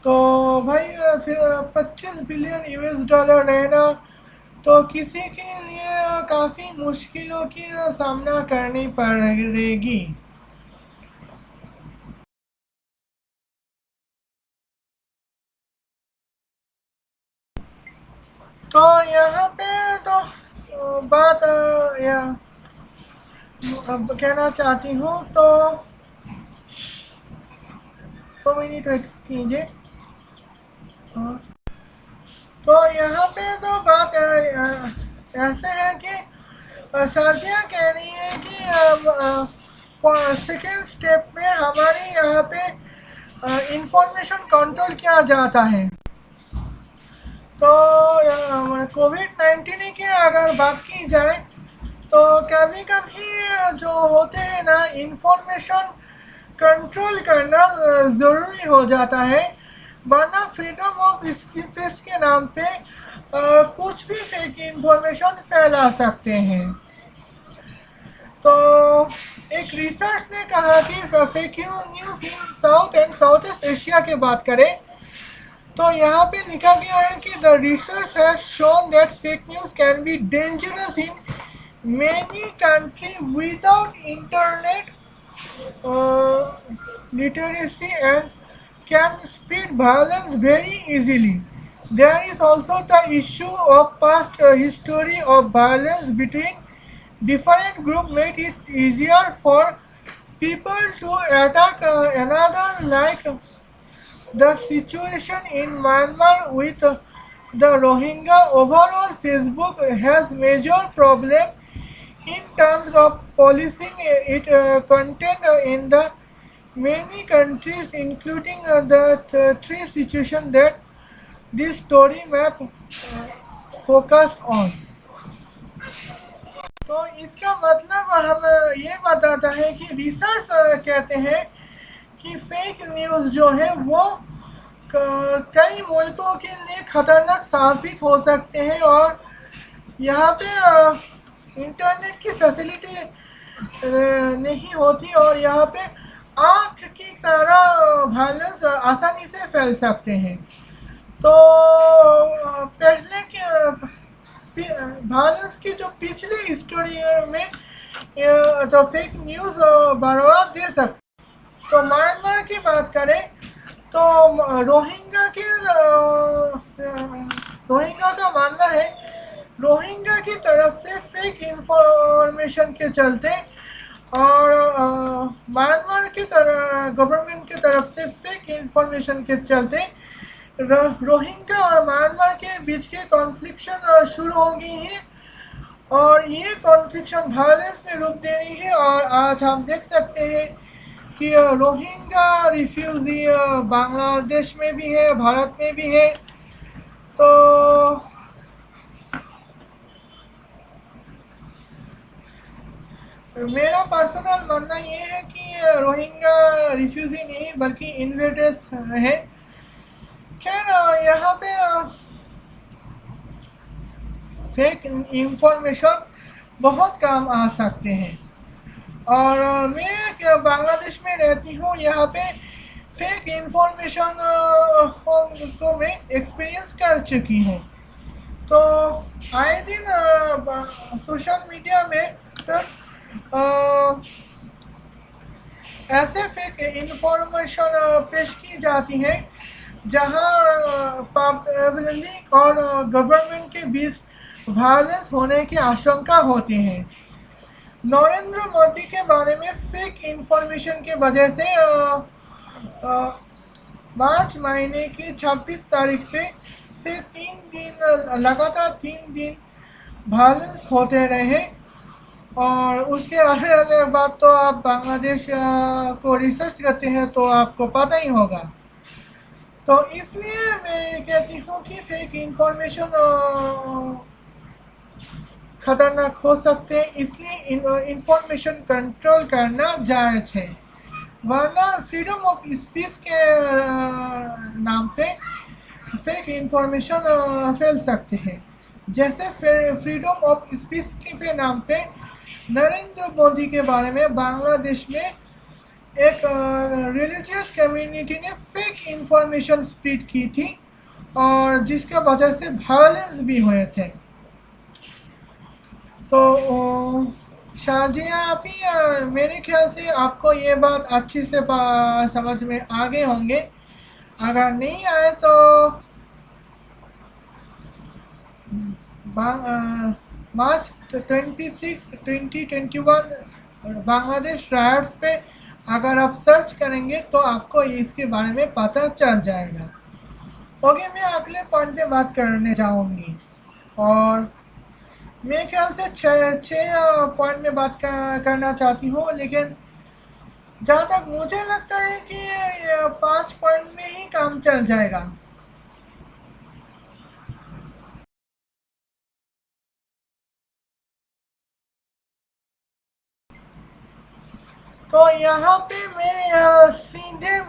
तो भाई फिर 25 बिलियन यूएस डॉलर रहना तो किसी के लिए काफ़ी मुश्किलों की सामना करनी पड़ेगी। तो यहाँ पे तो बात यह अब कहना चाहती हूँ, तो मिनट वेट कीजिए। हाँ। तो यहाँ पे तो बात ऐसे है कि शाजिया कह रही है कि सेकेंड स्टेप में हमारे यहाँ पे इंफॉर्मेशन कंट्रोल किया जाता है। तो कोविड-19 की अगर बात की जाए तो कभी कभी जो होते हैं ना, इंफॉर्मेशन कंट्रोल करना ज़रूरी हो जाता है, वरना फ्रीडम ऑफ स्पीच के नाम पे कुछ भी फेक इंफॉर्मेशन फैला सकते हैं। तो एक रिसर्च ने कहा कि fake news in south and south east Asia की बात करें तो यहाँ पे लिखा गया है कि the research has shown that fake news can be dangerous in many countries without internet literacy and can spread violence very easily. There is also the issue of past history of violence between different groups made it easier for people to attack another, like the situation in Myanmar with the Rohingya. Overall, Facebook has major problem in terms of policing it content in the many countries, including the three situations that this story map focused on. तो इसका मतलब हम ये बताता है कि research कहते हैं कि फेक न्यूज़ जो है वो कई मुल्कों के लिए खतरनाक साबित हो सकते हैं और यहाँ पे इंटरनेट की फैसिलिटी नहीं होती और यहाँ पे आग की तरह वायलेंस आसानी से फैल सकते हैं। तो पहले के वायलेंस की जो पिछली स्टोरी में तो फेक न्यूज़ बढ़ावा दे सकते। तो म्यांमार की बात करें तो रोहिंग्या का मानना है रोहिंग्या की तरफ से फेक इंफॉर्मेशन के चलते और म्यांमार की तरह गवर्नमेंट की तरफ से फेक इंफॉर्मेशन के चलते रोहिंग्या और म्यांमार के बीच के कॉन्फ्लिक्शन शुरू हो गई है और ये कॉन्फ्लिक्शन वायलेंस में रूप दे रही है। और आज हम देख सकते हैं कि रोहिंग्या रिफ्यूजी बांग्लादेश में भी है, भारत में भी है। तो मेरा पर्सनल मानना ये है कि रोहिंग्या रिफ्यूजी नहीं बल्कि इन्वेडर्स है। खैर यहाँ पे फेक इंफॉर्मेशन बहुत काम आ सकते हैं और मैं बांग्लादेश में रहती हूँ। यहाँ पे फेक इंफॉर्मेशन को मैं एक्सपीरियंस कर चुकी हूँ। तो आए दिन सोशल मीडिया में तो ऐसे फेक इंफॉर्मेशन पेश की जाती है जहां पब्लिक और गवर्नमेंट के बीच वायलेंस होने की आशंका होती है। नरेंद्र मोदी के बारे में फेक इंफॉर्मेशन के वजह से मार्च महीने की 26 तारीख पे से 3 दिन लगातार 3 दिन वायलेंस होते रहे और उसके आगे बात तो आप बांग्लादेश को रिसर्च करते हैं तो आपको पता ही होगा। तो इसलिए मैं कहती हूँ कि फेक इंफॉर्मेशन खतरनाक हो सकते हैं, इसलिए इंफॉर्मेशन कंट्रोल करना जायज़ है, वरना फ्रीडम ऑफ स्पीच के नाम पे फेक इंफॉर्मेशन फैल सकते हैं। जैसे फ्रीडम ऑफ स्पीच के नाम पे नरेंद्र मोदी के बारे में बांग्लादेश में एक रिलीजियस कम्युनिटी ने फेक इंफॉर्मेशन स्प्रेड की थी और जिसके वजह से वायलेंस भी हुए थे। तो शाजिया आप ही मेरे ख्याल से आपको ये बात अच्छी से समझ में आ गए होंगे। अगर नहीं आए तो मार्च 26 2021 बांग्लादेश राइट्स पे अगर आप सर्च करेंगे तो आपको इसके बारे में पता चल जाएगा। ओके, मैं अगले पॉइंट पे बात करने जाऊंगी और मेरे ख्याल से छः पॉइंट में बात करना चाहती हूँ, लेकिन जहाँ तक मुझे लगता है कि 5 पॉइंट में ही काम चल जाएगा। तो यहाँ पे मैं सीधे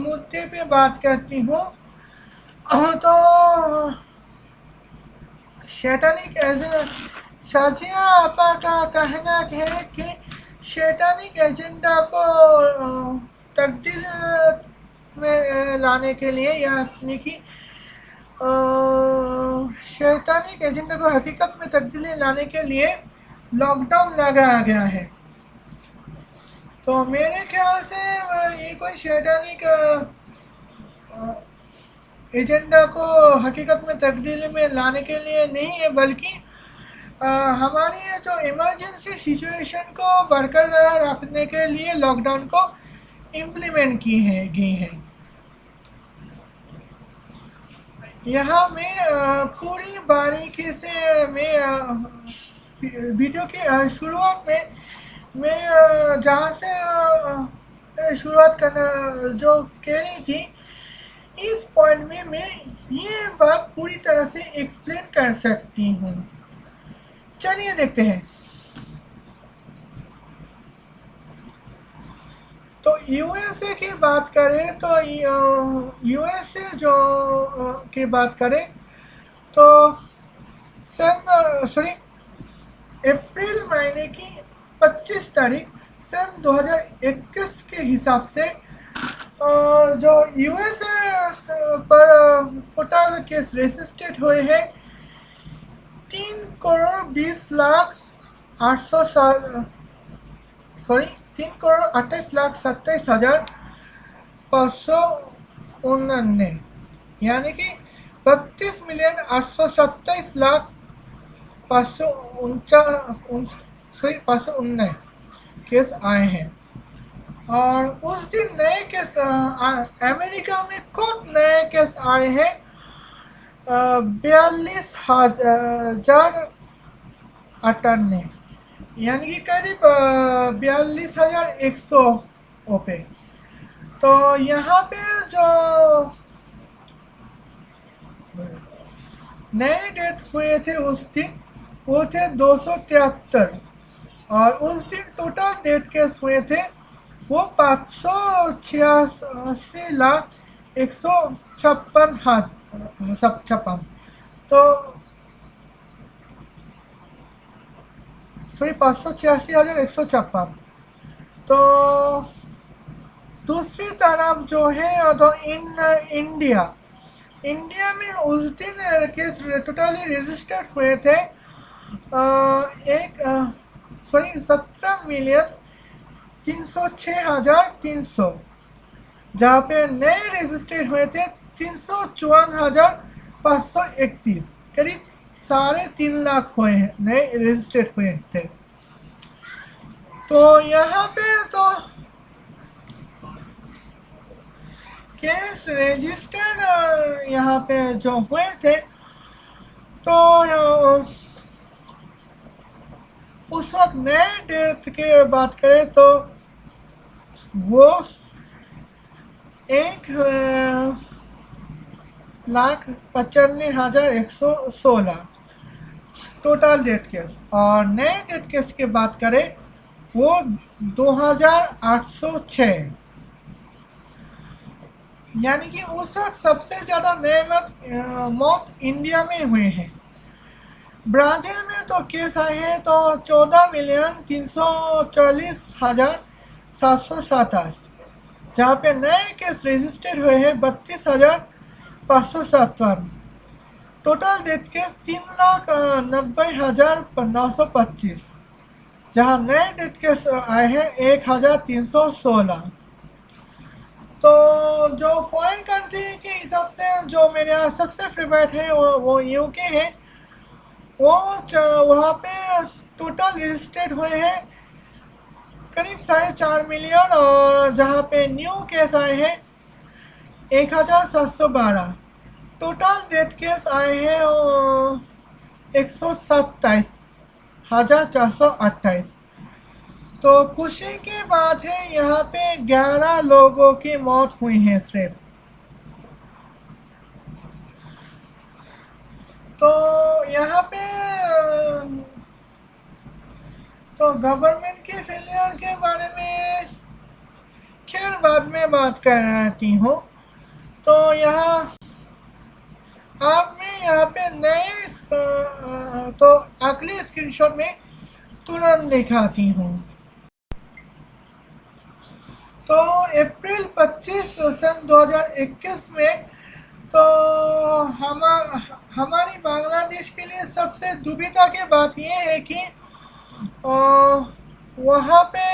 मुद्दे पे बात करती हूँ। तो शैतानिक शाजिया आपा का कहना है कि शैतानिक एजेंडा को तब्दील में लाने के लिए, यानी कि शैतानिक एजेंडा को हकीकत में तब्दीली लाने के लिए लॉकडाउन लगाया गया है। तो मेरे ख्याल से ये कोई शैतानिक एजेंडा को हकीकत में तब्दीली में लाने के लिए नहीं है, बल्कि हमारी जो इमरजेंसी सिचुएशन को बरकरार रखने के लिए लॉकडाउन को इम्प्लीमेंट की है गई है। यहाँ मैं पूरी बारीकी से मैं वीडियो की शुरुआत में मैं जहाँ से शुरुआत करना जो कह रही थी, इस पॉइंट में मैं ये बात पूरी तरह से एक्सप्लेन कर सकती हूँ। चलिए देखते हैं। तो यूएसए की बात करें तो यूएसए जो की बात करें तो अप्रैल महीने की 25 तारीख सन 2021 के हिसाब से जो यूएसए पर टोटल केस रजिस्टर्ड हुए हैं 3 करोड़ 28 लाख 27,599, यानी कि 32,28,519 केस आए हैं। और उस दिन नए केस अमेरिका में खुद नए केस आए हैं 42,098, यानी कि करीब 42,100 पे। तो यहाँ पे जो नए डेथ हुए थे उस दिन वो थे 273, और उस दिन टोटल डेथ केस हुए थे वो 586,156। तो 586,156। तो दूसरी तरफ जो है तो इंडिया में उस दिन केस टोटली रजिस्टर्ड हुए थे 17,306,300, जहाँ पे नए रजिस्टर्ड हुए थे 354,531, करीब 3.5 लाख हुए हैं नए रजिस्टर्ड हुए थे। तो यहाँ पे तो केस रजिस्टर्ड यहाँ पे जो हुए थे तो उस वक्त नए डेथ के बात करें तो वो 1,95,116 टोटल डेथ केस, और नए डेथ केस की बात करें वो 2,806, यानी कि उस वक्त सबसे ज़्यादा नए मौत इंडिया में हुए हैं। ब्राज़ील में तो केस आए हैं तो 14,344,727, जहाँ पे नए केस रजिस्टर्ड हुए हैं 32,557। टोटल डेथ केस 3,90,925, जहाँ नए डेथ केस आए हैं 1,316। तो जो फॉरेन कंट्री के हिसाब से जो मेरे यहाँ सबसे फेवरेट है वो यूके है। वो वहाँ पे टोटल रजिस्टर्ड हुए हैं करीब 4.5 मिलियन, और जहाँ पे न्यू केस आए हैं 1,712। टोटल डेथ केस आए हैं 127,428। तो खुशी की बात है यहाँ पे 11 लोगों की मौत हुई है सिर्फ। तो यहाँ पे तो गवर्नमेंट के फेलियर के बारे में खैर बाद में बात करती हूँ। तो यहाँ यहाँ पे नए तो अगले स्क्रीनशॉट में तुरंत दिखाती हूँ। तो अप्रैल 25 सन 2021 में तो हमारी बांग्लादेश के लिए सबसे दुविधा की बात ये है कि वहाँ पे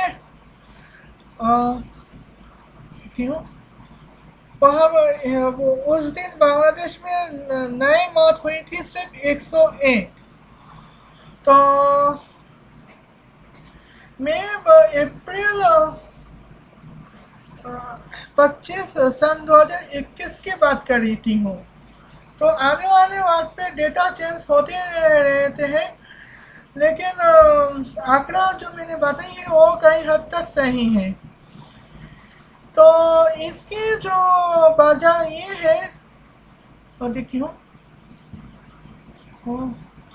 क्यों उस दिन बांग्लादेश में नई मौत हुई थी सिर्फ 101। तो मैं अप्रैल 25 सन 2021 की बात कर रही थी हूँ। तो आने वाले वक्त पे डेटा चेंज होते रहते हैं, लेकिन आंकड़ा जो मैंने बताई है वो कई हद तक सही है। तो इसकी जो वजह ये है, और देखिए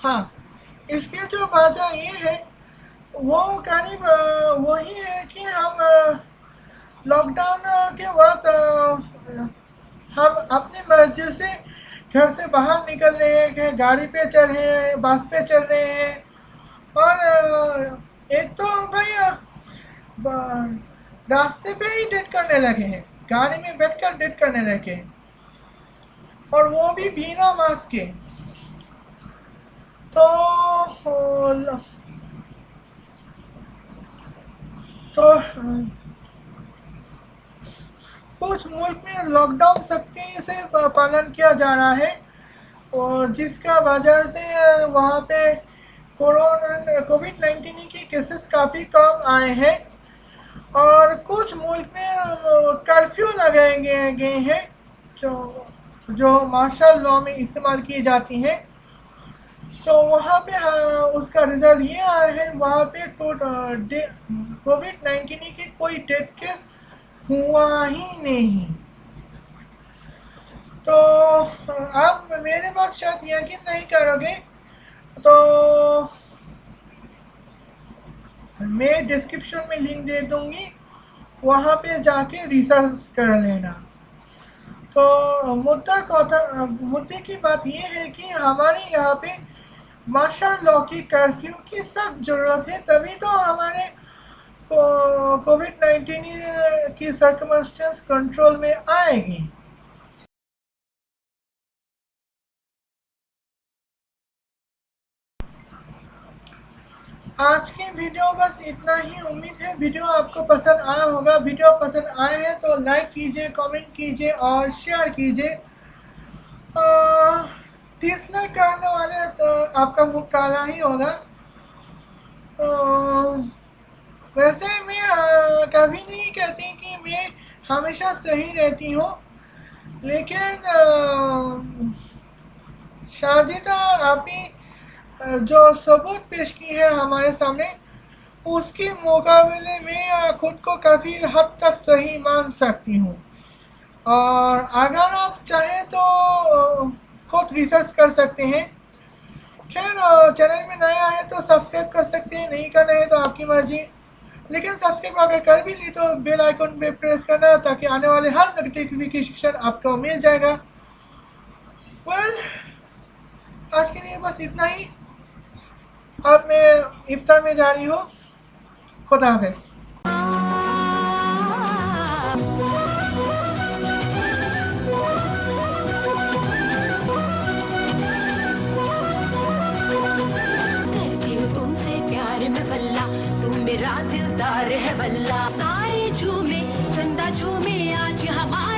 हाँ, इसकी जो वजह ये है वो करीब वही है कि हम लॉकडाउन के वक्त हम अपनी मर्जी से घर से बाहर निकल रहे हैं, गाड़ी पे चढ़ रहे हैं, बस पे चढ़ रहे हैं, और एक तो भाई रास्ते पे ही डेट करने लगे हैं, गाड़ी में बैठकर डेट करने लगे हैं, और वो भी बिना मास्क के। तो कुछ मुल्क में लॉकडाउन सख्ती से पालन किया जा रहा है, और जिसका वजह से वहाँ पे कोविड-19 के केसेस काफ़ी कम आए हैं, और कुछ मुल्क में कर्फ्यू लगाए गए हैं जो मार्शल लॉ में इस्तेमाल की जाती हैं। तो वहाँ पे उसका रिजल्ट ये आया है, वहाँ पे कोविड-19 की कोई डेथ केस हुआ ही नहीं। तो आप मेरे बात शायद यकीन नहीं करोगे, तो मैं डिस्क्रिप्शन में लिंक दे दूंगी, वहाँ पे जाके रिसर्च कर लेना। तो मुद्दे की बात ये है कि हमारे यहाँ पे मार्शल लॉ की कर्फ्यू की सख्त ज़रूरत है, तभी तो हमारे कोविड-19 की सर्कमस्टेंस कंट्रोल में आएगी। आज की वीडियो बस इतना ही। उम्मीद है वीडियो आपको पसंद आया होगा। वीडियो पसंद आए हैं तो लाइक कीजिए, कमेंट कीजिए और शेयर कीजिए। डिसलाइक करने वाले तो आपका मुख काला ही होगा। वैसे मैं कभी नहीं कहती कि मैं हमेशा सही रहती हूँ, लेकिन शाजिदा आपी जो सबूत पेश की है हमारे सामने, उसके मुकाबले में खुद को काफ़ी हद तक सही मान सकती हूँ। और अगर आप चाहें तो खुद रिसर्च कर सकते हैं। खैर, चैनल में नया है तो सब्सक्राइब कर सकते हैं, नहीं करना है तो आपकी मर्जी। लेकिन सब्सक्राइब अगर कर भी ली तो बेल आइकन पे प्रेस करना, ताकि आने वाले हर नोटिफिकेशन आपको मिल जाएगा। वेल, आज के लिए बस इतना ही। अब मैं इफ्तार में जा रही हूँ। खुदा हाफिज़। मेरा दिलदार है वल्ला, तारे झूमे चंदा झूमे आज हमारा